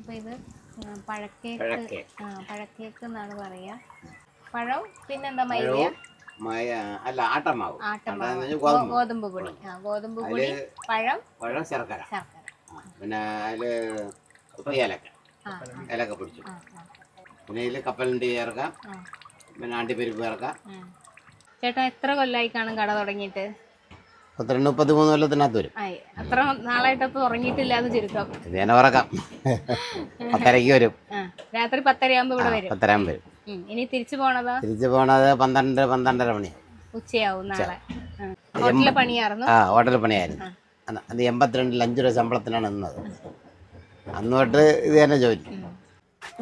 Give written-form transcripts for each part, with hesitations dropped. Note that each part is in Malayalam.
അപ്പോൾ ഇത് പഴക്കേക്ക് പഴക്കേക്ക് എന്നാണ് പറയുക. പഴം പിന്നെന്താ മൈദ അല്ല ആട്ടമാവ്, ഗോതമ്പ് പൊടി, ഗോതമ്പ് പൊടി, പഴം, ശർക്കര, പിന്നെ അതില് ഏലക്ക പൊടിച്ചു, പിന്നെ ഇതിൽ കപ്പലണ്ടി ചേർക്കാം, പിന്നെ അണ്ടിപ്പരിപ്പ് ചേർക്കാം. ചേട്ടാ എത്ര കൊല്ലമായി കാണും കട തുടങ്ങിയിട്ട്? 33 കൊല്ലത്തിനകത്ത് വരും. അത്ര നാളായിട്ടപ്പോ ഉറങ്ങിയിട്ടില്ല എന്ന് ചുരുക്കം. ഉറക്കാം 10:30 വരും. രാത്രി 10:30 ആകുമ്പോ ഇവിടെ വരും. 10:30 വരും. ഇനി തിരിച്ചു പോണത് 12-12:30 മണി ഉച്ചയാവും. നാളെ ഹോട്ടലിലെ പണിയായിരുന്നു. ഹോട്ടലിൽ പണിയായിരുന്നു. അത് 82 5 രൂപ ശമ്പളത്തിനാണ് നിന്നത്. അന്ന് തൊട്ട് ഇത് തന്നെ ജോലി.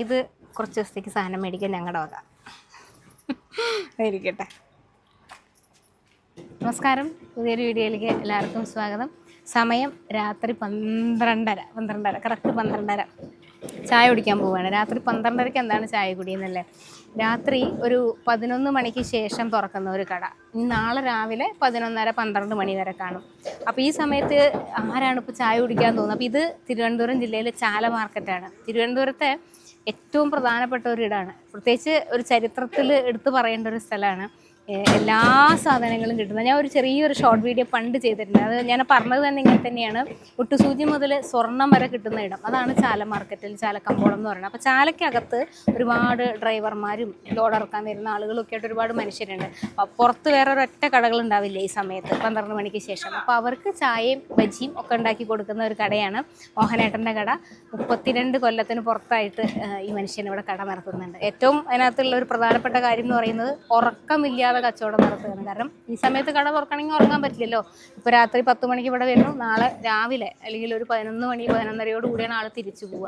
ഇത് കുറച്ച് ദിവസത്തേക്ക് സാധനം മേടിക്കാൻ ഞങ്ങളുടെ വക ഇരിക്കട്ടെ. നമസ്കാരം, പുതിയൊരു വീഡിയോയിലേക്ക് എല്ലാവർക്കും സ്വാഗതം. സമയം രാത്രി 12:30 കറക്റ്റ് 12:30. ചായ കുടിക്കാൻ പോവുകയാണ്. രാത്രി 12:30 എന്താണ് ചായ കുടിയെന്നല്ലേ? രാത്രി ഒരു 11 മണിക്ക് ശേഷം തുറക്കുന്ന ഒരു കട. നാളെ രാവിലെ 11:30-12 മണി വരെ കാണും. അപ്പോൾ ഈ സമയത്ത് ആരാണ് ഇപ്പോൾ ചായ കുടിക്കാൻ തോന്നുന്നത്? അപ്പോൾ ഇത് തിരുവനന്തപുരം ജില്ലയിലെ ചാല മാർക്കറ്റാണ്. തിരുവനന്തപുരത്തെ ഏറ്റവും പ്രധാനപ്പെട്ട ഒരിടമാണ്. പ്രത്യേകിച്ച് ഒരു ചരിത്രത്തിൽ എടുത്തു പറയേണ്ട ഒരു സ്ഥലമാണ്. എല്ലാ സാധനങ്ങളും കിട്ടുന്നത്. ഞാൻ ഒരു ചെറിയൊരു ഷോർട്ട് വീഡിയോ പണ്ട് ചെയ്തിട്ടുണ്ട്. അത് ഞാൻ പറഞ്ഞത് തന്നെ ഇങ്ങനെ തന്നെയാണ്. ഒട്ടുസൂചി മുതൽ സ്വർണ്ണം വരെ കിട്ടുന്ന ഇടം, അതാണ് ചാല മാർക്കറ്റിൽ, ചാല കമ്പോളം എന്ന് പറയുന്നത്. അപ്പോൾ ചാലയ്ക്കകത്ത് ഒരുപാട് ഡ്രൈവർമാരും ലോഡ് ഇറക്കാൻ വരുന്ന ആളുകളൊക്കെ ആയിട്ട് ഒരുപാട് മനുഷ്യരുണ്ട്. പുറത്ത് വേറെ ഒരൊറ്റ കടകളുണ്ടാവില്ല ഈ സമയത്ത് 12 മണിക്ക് ശേഷം. അപ്പോൾ അവർക്ക് ചായയും ബജിയും ഒക്കെ ഉണ്ടാക്കി കൊടുക്കുന്ന ഒരു കടയാണ് മോഹനേട്ടൻ്റെ കട. 32 കൊല്ലത്തിന് പുറത്തായിട്ട് ഈ മനുഷ്യൻ ഇവിടെ കട നടത്തുന്നുണ്ട്. ഏറ്റവും അതിനകത്തുള്ള ഒരു പ്രധാനപ്പെട്ട കാര്യം എന്ന് പറയുന്നത് ഉറക്കമില്ലാതെ കച്ചവടം നടത്തുകയാണ്. കാരണം ഈ സമയത്ത് കട തുറക്കണമെങ്കിൽ ഉറങ്ങാൻ പറ്റില്ലല്ലോ. ഇപ്പോൾ രാത്രി 10 മണിക്ക് ഇവിടെ വരുന്നു, നാളെ രാവിലെ അല്ലെങ്കിൽ ഒരു 11 മണി 11:30 കൂടിയാണ് ആൾ തിരിച്ചു പോവുക.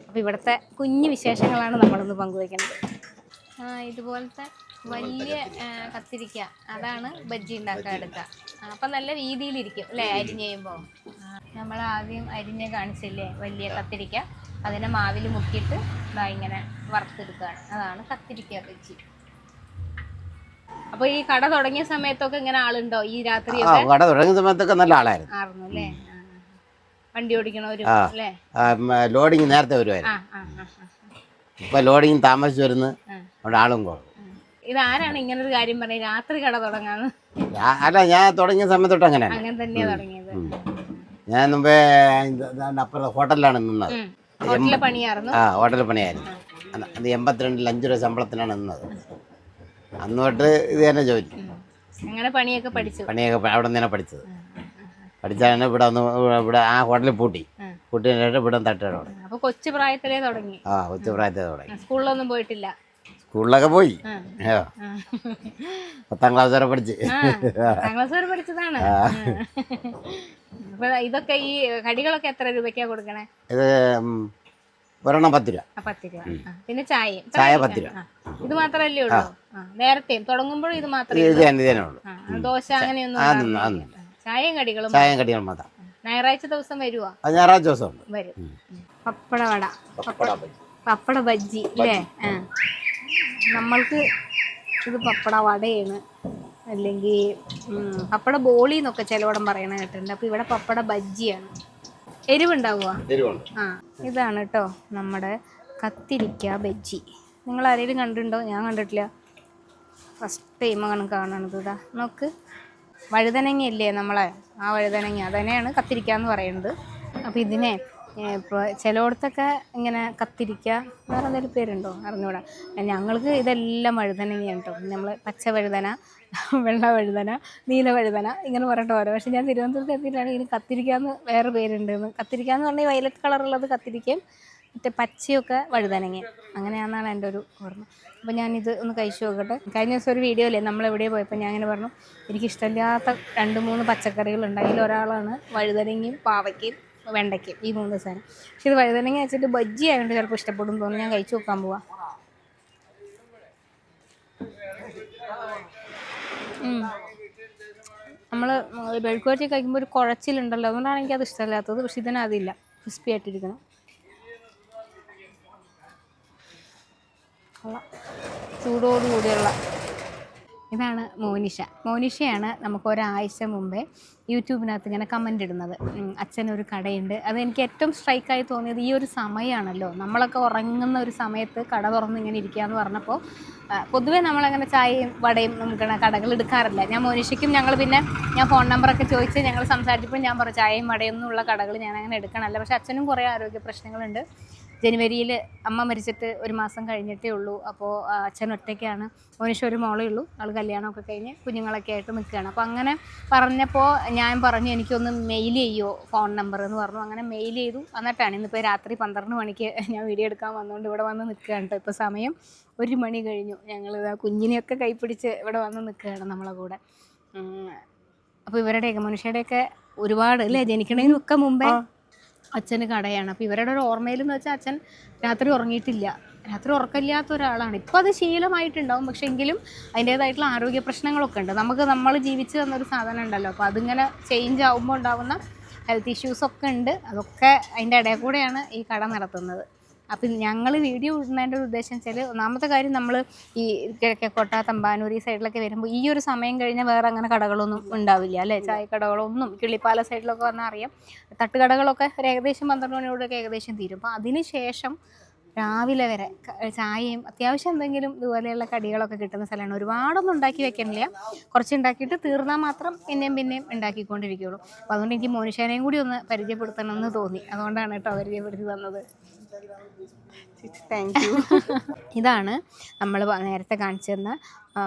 അപ്പോൾ ഇവിടുത്തെ കുഞ്ഞു വിശേഷങ്ങളാണ് നമ്മളിന്ന് പങ്കുവയ്ക്കുന്നത്. ഇതുപോലത്തെ വലിയ കത്തിരിക്ക, അതാണ് ബജ്ജി ഉണ്ടാക്കാൻ എടുക്കുക. അപ്പം നല്ല രീതിയിലിരിക്കും അല്ലേ അരിഞ്ഞ് കഴിയുമ്പോൾ. നമ്മൾ ആദ്യം അരിഞ്ഞ് കാണിച്ചില്ലേ വലിയ കത്തിരിക്ക, അതിനെ മാവിൽ മുക്കിയിട്ട് ഇങ്ങനെ വറുത്തെടുക്കുകയാണ്. അതാണ് കത്തിരിക്ക ബജ്ജി. അപ്പൊ ഈ കട തുടങ്ങിയ സമയത്തൊക്കെ ഇങ്ങനെ ആളുണ്ടോ? ഈ രാത്രി കട തുടങ്ങിയ സമയത്തൊക്കെ നല്ല ആളായിരുന്നു അല്ലേ? വണ്ടി ഓടിക്കണവരും അല്ലേ? ലോഡിങ് നേരത്തെ വരുമായിരുന്നു. ഇപ്പൊ ലോഡിങ് താമസിച്ചു വരുന്നു, അവിടെ ആളും കുറവ്. ഇതാരാണ് ഇങ്ങനെ ഒരു കാര്യം പറഞ്ഞത് രാത്രി കട തുടങ്ങാന്ന്? അല്ല, ഞാൻ തുടങ്ങിയ സമയത്തൊട്ട് അങ്ങനെ തന്നെയാ തുടങ്ങിയത്. ഞാൻ മുമ്പേ അപ്പുറത്തെ ഹോട്ടലിലാണ് നിന്നത്. ഹോട്ടലിലെ പണിയായിരുന്നു. ഹോട്ടലിൽ പണിയായിരുന്നു. അത് 82 5 രൂപ ശമ്പളത്തിനാണ് നിന്നത്. അന്ന് തൊട്ട് ഇത് തന്നെ ജോലി. അങ്ങനെ പണിയൊക്കെ അവിടെ നിന്ന് തന്നെ പഠിച്ചത്. പഠിച്ചാണ് ഇവിടെ ആ ഹോട്ടലിൽ പൂട്ടി ഇവിടെ തട്ടുകട. അപ്പൊ കൊച്ചു പ്രായത്തിലേ തുടങ്ങി. കൊച്ചു പ്രായത്തിലേ തുടങ്ങി. സ്കൂളിലൊന്നും പോയിട്ടില്ല? സ്കൂളിലൊക്കെ പോയി. 10ാം ക്ലാസ് വരെ പഠിച്ച്. 10ാം ക്ലാസ് വരെ പഠിച്ചതാണ്. അപ്പൊ ഇതൊക്കെ ഈ കടികളൊക്കെ എത്ര രൂപയ്ക്കാ കൊടുക്കണേ? ഇത് ഒരെണ്ണം 10 രൂപ. 10 രൂപ. പിന്നെ ചായ 10 രൂപ. ഇത് മാത്രല്ലേ ഉള്ളൂ? നേരത്തെ തുടങ്ങുമ്പോഴും ഇത് മാത്രമേ ദോശ അങ്ങനെയൊന്നും? ചായയും കടികളും മാത്രം. ഞായറാഴ്ച ദിവസം വരുവാ? ഞായറാഴ്ച ദിവസം വരും. പപ്പടവട, പപ്പട ബജ്ജി അല്ലേ? നമ്മൾക്ക് ഇത് പപ്പട വടയാണ്, അല്ലെങ്കിൽ പപ്പട ബോളി എന്നൊക്കെ ചിലവടം പറയണ കേട്ടിട്ടുണ്ട്. അപ്പൊ ഇവിടെ പപ്പട ബജ്ജിയാണ്. എരിവുണ്ടാവുക? ഇതാണ് കേട്ടോ നമ്മുടെ കത്തിരിക്ക ബജ്ജി. നിങ്ങൾ ആരെങ്കിലും കണ്ടിട്ടുണ്ടോ? ഞാൻ കണ്ടിട്ടില്ല, ഫസ്റ്റ് ടൈമാണ് കാണണത്. ഇതാ നോക്ക്, വഴുതനങ്ങയല്ലേ നമ്മളെ ആ വഴുതനങ്ങ, അതന്നെയാണ് കത്തിരിക്ക എന്ന് പറയുന്നത്. അപ്പോൾ ഇതിനെ ഇപ്പോൾ ചിലയിടത്തൊക്കെ ഇങ്ങനെ കത്തിരിക്ക വേറെ എന്തെങ്കിലും പേരുണ്ടോ അറിഞ്ഞൂടാ. ഞങ്ങൾക്ക് ഇതെല്ലാം വഴുതനങ്ങയാണ് കേട്ടോ. നമ്മൾ പച്ച വഴുതന, വെള്ള വഴുതന, നീല വഴുതന ഇങ്ങനെ പറഞ്ഞിട്ട് ഓരോ. പക്ഷേ ഞാൻ തിരുവനന്തപുരത്ത് എത്തിയിട്ടാണ് ഇതിന് കത്തിരിക്കാന്ന് വേറെ പേരുണ്ടെന്ന്. കത്തിരിക്കാന്ന് പറഞ്ഞാൽ വയലറ്റ് കളറുള്ളത് കത്തിരിക്കയും മറ്റേ പച്ചയൊക്കെ വഴുതനങ്ങയും അങ്ങനെയാണെന്നാണ് എൻ്റെ ഒരു ഓർമ്മ. അപ്പോൾ ഞാനിത് ഒന്ന് കഴിച്ചു നോക്കട്ടെ. കഴിഞ്ഞ ദിവസം ഒരു വീഡിയോ അല്ലേ നമ്മളെവിടെ പോയപ്പോൾ ഞാൻ ഇങ്ങനെ പറഞ്ഞു എനിക്കിഷ്ടമില്ലാത്ത 2-3 പച്ചക്കറികളുണ്ട്. അതിലൊരാളാണ് വഴുതനങ്ങയും പാവയ്ക്കയും വെണ്ടയ്ക്കയും, ഈ 3 സാധനം. പക്ഷെ ഇത് വഴുതനങ്ങ വെച്ചിട്ട് ബജ്ജി ആയതുകൊണ്ട് ചിലപ്പോൾ ഇഷ്ടപ്പെടും തോന്നുന്നു. ഞാൻ കഴിച്ചു നോക്കാൻ പോവാം. നമ്മൾ മെഴുക്കുവരട്ടി കഴിക്കുമ്പോൾ ഒരു കുഴച്ചിലുണ്ടല്ലോ, അതുകൊണ്ടാണ് എനിക്കത് ഇഷ്ടമില്ലാത്തത്. പക്ഷെ ഇതിനതില്ല, ക്രിസ്പി ആയിട്ടിരിക്കണം. ചൂടോടുകൂടിയുള്ള ഇതാണ് മോനിഷ. മോനിഷയാണ് നമുക്ക് ഒരാഴ്ച മുമ്പേ യൂട്യൂബിനകത്ത് ഇങ്ങനെ കമൻ്റ് ഇടുന്നത്. അച്ഛനൊരു കടയുണ്ട്. അതെനിക്ക് ഏറ്റവും സ്ട്രൈക്കായി തോന്നിയത് ഈ ഒരു സമയമാണല്ലോ, നമ്മളൊക്കെ ഉറങ്ങുന്ന ഒരു സമയത്ത് കട തുറന്ന് ഇങ്ങനെ ഇരിക്കുക എന്ന് പറഞ്ഞപ്പോൾ പൊതുവേ നമ്മളങ്ങനെ ചായയും വടയും നമുക്ക് കടകൾ എടുക്കാറില്ല. ഞാൻ മോനിഷയ്ക്കും പിന്നെ ഞാൻ ഫോൺ നമ്പറൊക്കെ ചോദിച്ച് ഞങ്ങൾ സംസാരിച്ചപ്പോൾ ഞാൻ പറഞ്ഞു ചായയും വടയൊന്നും ഉള്ള കടകൾ ഞാൻ അങ്ങനെ എടുക്കണമല്ല. പക്ഷേ അച്ഛനും കുറേ ആരോഗ്യ പ്രശ്നങ്ങളുണ്ട്. ജനുവരിയിൽ അമ്മ മരിച്ചിട്ട് 1 മാസം കഴിഞ്ഞിട്ടേ ഉള്ളൂ. അപ്പോൾ അച്ഛൻ ഒറ്റയ്ക്കാണ്. മോനിഷ ഒരു മോളേ ഉള്ളൂ. ആൾ കല്യാണമൊക്കെ കഴിഞ്ഞ് കുഞ്ഞുങ്ങളൊക്കെ ആയിട്ട് നിൽക്കുകയാണ്. അപ്പോൾ അങ്ങനെ പറഞ്ഞപ്പോൾ ഞാൻ പറഞ്ഞു എനിക്കൊന്ന് മെയിൽ ചെയ്യുമോ ഫോൺ നമ്പർ എന്ന് പറഞ്ഞു. അങ്ങനെ മെയിൽ ചെയ്തു. എന്നിട്ടാണ് ഇന്നിപ്പോൾ രാത്രി 12 മണിക്ക് ഞാൻ വീഡിയോ എടുക്കാൻ വന്നുകൊണ്ട് ഇവിടെ വന്ന് നിൽക്കുകയാണ് കേട്ടോ. ഇപ്പോൾ സമയം 1 മണി കഴിഞ്ഞു. ഞങ്ങൾ കുഞ്ഞിനെയൊക്കെ കൈപ്പിടിച്ച് ഇവിടെ വന്ന് നിൽക്കുകയാണ് നമ്മളെ കൂടെ. അപ്പോൾ ഇവരുടെയൊക്കെ മനുഷ്യരുടെയൊക്കെ ഒരുപാട് അല്ലേ, ജനിക്കണതിനൊക്കെ മുമ്പേ അച്ഛന് കടയാണ്. അപ്പോൾ ഇവരുടെ ഒരു ഓർമ്മയിലെന്ന് വെച്ചാൽ അച്ഛൻ രാത്രി ഉറങ്ങിയിട്ടില്ല. രാത്രി ഉറക്കമില്ലാത്ത ഒരാളാണ്. ഇപ്പോൾ അത് ശീലമായിട്ടുണ്ടാവും. പക്ഷേ എങ്കിലും അതിൻ്റേതായിട്ടുള്ള ആരോഗ്യ പ്രശ്നങ്ങളൊക്കെ ഉണ്ട്. നമ്മൾ ജീവിച്ച് തന്നൊരു സാധനം ഉണ്ടല്ലോ. അപ്പോൾ അതിങ്ങനെ ചേഞ്ച് ആകുമ്പോൾ ഉണ്ടാകുന്ന ഹെൽത്ത് ഇഷ്യൂസൊക്കെ ഉണ്ട്. അതൊക്കെ അതിൻ്റെ ഇടയിൽ കൂടെയാണ് ഈ കട നടത്തുന്നത്. അപ്പം ഞങ്ങൾ വീഡിയോ ഇടുന്നതിൻ്റെ ഒരു ഉദ്ദേശം വെച്ചാൽ ഒന്നാമത്തെ കാര്യം നമ്മൾ ഈ കിഴക്കേക്കോട്ട തമ്പാനൂർ ഈ സൈഡിലൊക്കെ വരുമ്പോൾ ഈ ഒരു സമയം കഴിഞ്ഞാൽ വേറെ അങ്ങനെ കടകളൊന്നും ഉണ്ടാവില്ല അല്ലേ, ചായക്കടകളൊന്നും. കിള്ളിപ്പാല സൈഡിലൊക്കെ വന്നാൽ അറിയാം, തട്ടുകടകളൊക്കെ ഒരു ഏകദേശം 12 മണിയോടൊക്കെ ഏകദേശം തീരും. അപ്പോൾ അതിന് ശേഷം രാവിലെ വരെ ചായയും അത്യാവശ്യം എന്തെങ്കിലും ഇതുപോലെയുള്ള കടികളൊക്കെ കിട്ടുന്ന സ്ഥലമാണ്. ഒരുപാടൊന്നും ഉണ്ടാക്കി വെക്കണില്ല, കുറച്ച് ഉണ്ടാക്കിയിട്ട് തീർന്നാൽ മാത്രം പിന്നെയും ഉണ്ടാക്കിക്കൊണ്ടിരിക്കുകയുള്ളൂ. അപ്പോൾ അതുകൊണ്ട് എനിക്ക് മോനിഷേനെയും കൂടി ഒന്ന് പരിചയപ്പെടുത്തണമെന്ന് തോന്നി. അതുകൊണ്ടാണ് കേട്ടോ പരിചയപ്പെടുത്തി തന്നത്. Thank you. ഇതാണ് നമ്മൾ നേരത്തെ കാണിച്ചു തന്ന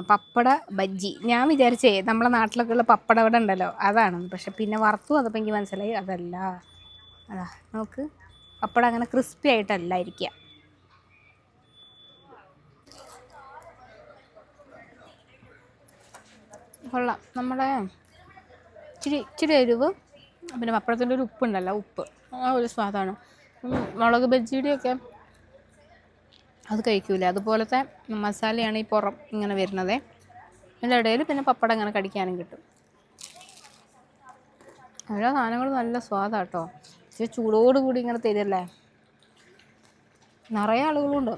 പപ്പട ബജ്ജി. ഞാൻ വിചാരിച്ചേ നമ്മളെ നാട്ടിലൊക്കെ ഉള്ള പപ്പട ഇവിടെ ഉണ്ടല്ലോ അതാണെന്ന്. പക്ഷെ പിന്നെ വറുത്തു വന്നപ്പോൾ എനിക്ക് മനസ്സിലായി അതല്ല. അതാ നോക്ക്, പപ്പടം അങ്ങനെ ക്രിസ്പി ആയിട്ടല്ല ഇരിക്കുക. കൊള്ളാം. നമ്മുടെ ഇച്ചിരി എരിവ്, പിന്നെ പപ്പടത്തിൻ്റെ ഒരു ഉപ്പുണ്ടല്ലോ, ഉപ്പ്, ആ ഒരു സ്വാദാണ്. മുളക് ബജ്ജിയുടെയൊക്കെ അത് കഴിക്കൂല, അതുപോലത്തെ മസാലയാണ് ഈ പുറം ഇങ്ങനെ വരുന്നത്. അതിൻ്റെ ഇടയിൽ പിന്നെ പപ്പടം ഇങ്ങനെ കടിക്കാനും കിട്ടും. എല്ലാ സാധനങ്ങളും നല്ല സ്വാദാട്ടോ. പക്ഷേ ചൂടോടുകൂടി ഇങ്ങനെ തരില്ലേ. നിറയെ ആളുകളുണ്ട്.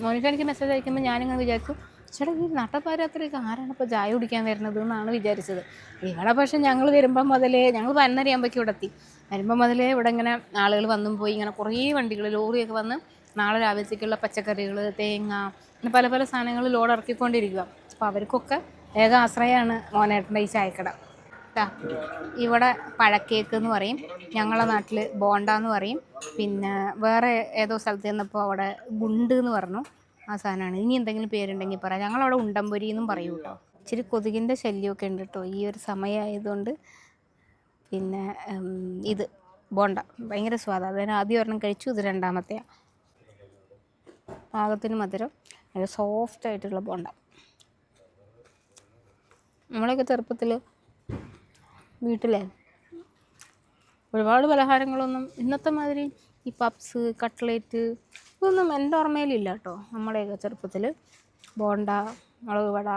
മോനിക്ക് മെസ്സേജ് അയക്കുമ്പോൾ ഞാനിങ്ങനെ വിചാരിച്ചു ചേട്ടാ ഈ നട്ടപ്പാരാത്രിയൊക്കെ ആരാണ് ഇപ്പോൾ ചായ കുടിക്കാൻ വരുന്നത് എന്നാണ് വിചാരിച്ചത്. ഇവിടെ പക്ഷേ ഞങ്ങൾ വരുമ്പം മുതലേ, ഞങ്ങൾ 11:30 ആകുമ്പോഴേക്കും ഇവിടെ എത്തി. വരുമ്പോൾ മുതലേ ഇവിടെ ഇങ്ങനെ ആളുകൾ വന്നും പോയി, ഇങ്ങനെ കുറേ വണ്ടികൾ ലോറിയൊക്കെ വന്ന് നാളെ രാവിലത്തേക്കുള്ള പച്ചക്കറികൾ, തേങ്ങ, പിന്നെ പല പല സാധനങ്ങൾ ലോഡ് ഇറക്കിക്കൊണ്ടിരിക്കുക. അപ്പോൾ അവർക്കൊക്കെ ഏക ആശ്രയമാണ് മോനേട്ടൻ്റെ ഈ ചായക്കട. ഇവിടെ പഴക്കേക്ക് എന്ന് പറയും, ഞങ്ങളെ നാട്ടിൽ ബോണ്ട എന്ന് പറയും. പിന്നെ വേറെ ഏതോ സ്ഥലത്ത് ചെന്നപ്പോൾ അവിടെ ഗുണ്ട് എന്ന് പറഞ്ഞു, ആ സാധനമാണ്. ഇനി എന്തെങ്കിലും പേരുണ്ടെങ്കിൽ പറയാം. ഞങ്ങളവിടെ ഉണ്ടംപൊരി എന്നും പറയൂ കേട്ടോ. ഇച്ചിരി കൊതുകിൻ്റെ ശല്യമൊക്കെ ഉണ്ട് കേട്ടോ ഈ ഒരു സമയമായതുകൊണ്ട്. പിന്നെ ഇത് ബോണ്ട ഭയങ്കര സ്വാദാണ്. അതിന് ആദ്യം ഒരെണ്ണം കഴിച്ചു, ഇത് രണ്ടാമത്തെയാണ്. പാകത്തിന് മധുരം, നല്ല സോഫ്റ്റ് ആയിട്ടുള്ള ബോണ്ട. നമ്മളൊക്കെ ചെറുപ്പത്തിൽ വീട്ടിലെ ഒരുപാട് പലഹാരങ്ങളൊന്നും ഇന്നത്തെ മാതിരി ഈ പപ്സ്, കട്ട്ലേറ്റ് ഇതൊന്നും എൻ്റെ ഓർമ്മയിലില്ല കേട്ടോ. നമ്മുടെയൊക്കെ ചെറുപ്പത്തിൽ ബോണ്ട, മുളക് വട,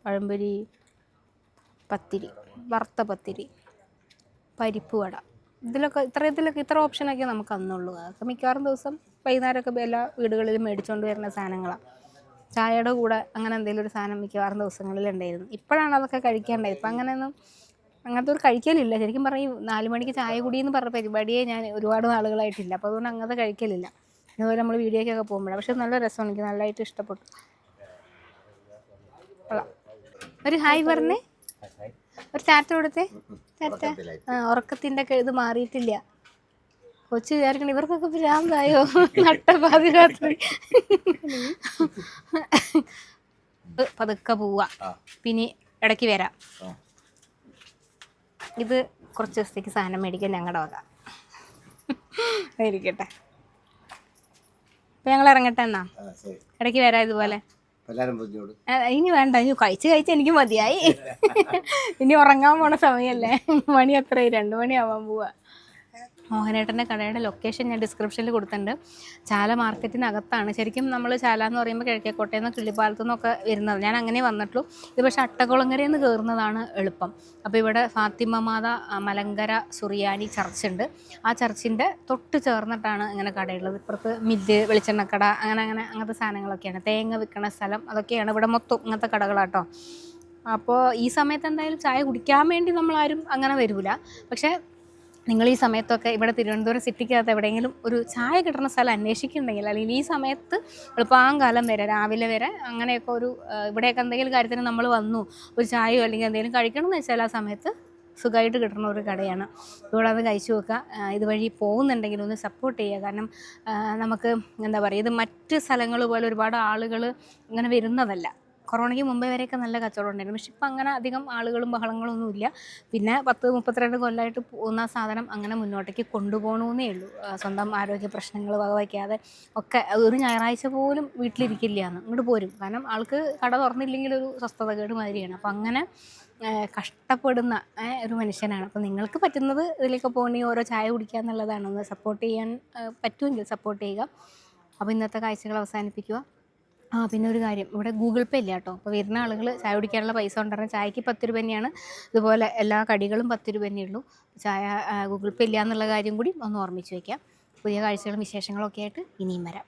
പഴംപൊരി, പത്തിരി, വറുത്ത പത്തിരി, പരിപ്പ് വട, ഇത്ര ഓപ്ഷനൊക്കെ നമുക്ക് അന്നുള്ളൂ. അതൊക്കെ മിക്കവാറും ദിവസം വൈകുന്നേരമൊക്കെ എല്ലാ വീടുകളിലും മേടിച്ചുകൊണ്ട് വരുന്ന സാധനങ്ങളാണ്. ചായയുടെ കൂടെ അങ്ങനെ എന്തെങ്കിലും ഒരു സാധനം മിക്കവാറും ദിവസങ്ങളിലുണ്ടായിരുന്നു. ഇപ്പോഴാണ് അതൊക്കെ കഴിക്കാണ്ടായത്. ഇപ്പം അങ്ങനത്തെ ഒരു കഴിക്കലില്ല. ശരിക്കും പറയും 4 മണിക്ക് ചായ കുടി എന്ന് പറഞ്ഞ പരിപാടിയെ ഞാൻ ഒരുപാട് നാളുകളായിട്ടില്ല. അപ്പോൾ അതുകൊണ്ട് അങ്ങനത്തെ കഴിക്കലില്ല. അതുപോലെ നമ്മൾ വീഡിയോക്കൊക്കെ പോകുമ്പോഴാണ്. പക്ഷെ നല്ല രസമാണ്, എനിക്ക് നല്ലതായിട്ട് ഇഷ്ടപ്പെട്ടു. ഒരു ഹായ് പറഞ്ഞേ, ഒരു ചാറ്റ കൊടുത്തേ. ചാറ്റ. ഉറക്കത്തിൻ്റെ ഒക്കെ ഇത് മാറിയിട്ടില്ല. കൊച്ചു വിചാരിക്കണം ഇവർക്കൊക്കെ ഭ്രാന്തായോ നട്ടപാതിരാത്രി. പതുക്കെ പോവാ, പിന്നെ ഇടയ്ക്ക് വരാം. ഇത് കുറച്ച് ദിവസത്തേക്ക് സാധനം മേടിക്കാൻ ഞങ്ങളുടെ വക ആയിരിക്കട്ടെ. അപ്പം ഞങ്ങൾ ഇറങ്ങട്ടെ എന്നാ, ഇടയ്ക്ക് വരാം ഇതുപോലെ. ഇനി വേണ്ട, ഇനി കഴിച്ച് എനിക്ക് മതിയായി. ഇനി ഉറങ്ങാൻ പോണ സമയമല്ലേ, മണി എത്രയായി, 2 മണിയാവാൻ പോവാ. മോഹനേട്ടൻ്റെ കടയുടെ ലൊക്കേഷൻ ഞാൻ ഡിസ്ക്രിപ്ഷനിൽ കൊടുത്തിട്ടുണ്ട്. ചാല മാർക്കറ്റിനകത്താണ്. ശരിക്കും നമ്മൾ ചാല എന്ന് പറയുമ്പോൾ കിഴക്കേക്കോട്ടയിൽ നിന്ന് കിള്ളിപ്പാലത്തു നിന്നൊക്കെ വരുന്നത്. ഞാൻ അങ്ങനെ വന്നിട്ടുള്ളൂ. ഇത് പക്ഷേ അട്ടകുളങ്ങരയിൽ നിന്ന് കയറുന്നതാണ് എളുപ്പം. അപ്പോൾ ഇവിടെ ഫാത്തിമ മാത മലങ്കര സുറിയാനി ചർച്ചുണ്ട്. ആ ചർച്ചിൻ്റെ തൊട്ട് ചേർന്നിട്ടാണ് ഇങ്ങനെ കടയുള്ളത്. ഇപ്പുറത്ത് മില്ല്, വെളിച്ചെണ്ണക്കട, അങ്ങനത്തെ സാധനങ്ങളൊക്കെയാണ്. തേങ്ങ വിൽക്കണ സ്ഥലം, അതൊക്കെയാണ് ഇവിടെ മൊത്തം ഇങ്ങനത്തെ കടകളാട്ടോ. അപ്പോൾ ഈ സമയത്ത് എന്തായാലും ചായ കുടിക്കാൻ വേണ്ടി നമ്മളാരും അങ്ങനെ വരില്ല. പക്ഷേ നിങ്ങൾ ഈ സമയത്തൊക്കെ ഇവിടെ തിരുവനന്തപുരം സിറ്റിക്കകത്ത് എവിടെയെങ്കിലും ഒരു ചായ കിട്ടുന്ന സ്ഥലം അന്വേഷിക്കുന്നുണ്ടെങ്കിൽ, അല്ലെങ്കിൽ ഈ സമയത്ത് വെളുപ്പാങ്കാലം വരെ രാവിലെ വരെ അങ്ങനെയൊക്കെ ഒരു ഇവിടെയൊക്കെ എന്തെങ്കിലും കാര്യത്തിന് നമ്മൾ വന്നു ഒരു ചായയോ അല്ലെങ്കിൽ എന്തെങ്കിലും കഴിക്കണമെന്ന് വെച്ചാൽ ആ സമയത്ത് സുഖമായിട്ട് കിട്ടുന്ന ഒരു കടയാണ്. ഇവിടെ അത് കഴിച്ചു നോക്കുക. ഇതുവഴി പോകുന്നുണ്ടെങ്കിൽ ഒന്ന് സപ്പോർട്ട് ചെയ്യുക. കാരണം നമുക്ക് എന്താ പറയുക, ഇത് മറ്റ് സ്ഥലങ്ങൾ പോലെ ഒരുപാട് ആളുകൾ ഇങ്ങനെ വരുന്നതല്ല. കൊറോണയ്ക്ക് മുമ്പേ വരെയൊക്കെ നല്ല കച്ചവടം ഉണ്ടായിരുന്നു. പക്ഷെ ഇപ്പം അങ്ങനെ അധികം ആളുകളും ബഹളങ്ങളൊന്നും ഇല്ല. പിന്നെ 10-32 കൊല്ലമായിട്ട് പോകുന്ന സാധനം അങ്ങനെ മുന്നോട്ടേക്ക് കൊണ്ടുപോകണമെന്നേ ഉള്ളൂ. സ്വന്തം ആരോഗ്യ പ്രശ്നങ്ങൾ വകവയ്ക്കാതെ ഒക്കെ ഒരു ഞായറാഴ്ച പോലും വീട്ടിലിരിക്കില്ലയെന്ന് ഇങ്ങോട്ട് പോരും. കാരണം ആൾക്ക് കട തുറന്നില്ലെങ്കിൽ ഒരു സ്വസ്ഥതകേട് മാതിരിയാണ്. അപ്പം അങ്ങനെ കഷ്ടപ്പെടുന്ന ഒരു മനുഷ്യനാണ്. അപ്പോൾ നിങ്ങൾക്ക് പറ്റുന്നത് ഇതിലേക്ക് പോകണമെങ്കിൽ ഓരോ ചായ കുടിക്കുക എന്നുള്ളതാണ്. ഒന്ന് സപ്പോർട്ട് ചെയ്യാൻ പറ്റുമെങ്കിൽ സപ്പോർട്ട് ചെയ്യുക. അപ്പോൾ ഇന്നത്തെ കാഴ്ചകൾ അവസാനിപ്പിക്കുക. പിന്നെ ഒരു കാര്യം, ഇവിടെ ഗൂഗിൾ പേ ഇല്ല കേട്ടോ. അപ്പോൾ വരുന്ന ആളുകൾ ചായ കുടിക്കാനുള്ള പൈസ കൊണ്ടുവരണം. ചായക്ക് 10 രൂപ തന്നെയാണ്. ഇതുപോലെ എല്ലാ കടികളും 10 രൂപ തന്നെയേ ഉള്ളൂ. ചായ ഗൂഗിൾ പേ ഇല്ല എന്നുള്ള കാര്യം കൂടി ഒന്ന് ഓർമ്മിച്ച് വയ്ക്കാം. പുതിയ കാഴ്ചകളും വിശേഷങ്ങളൊക്കെ ആയിട്ട് ഇനിയും വരാം.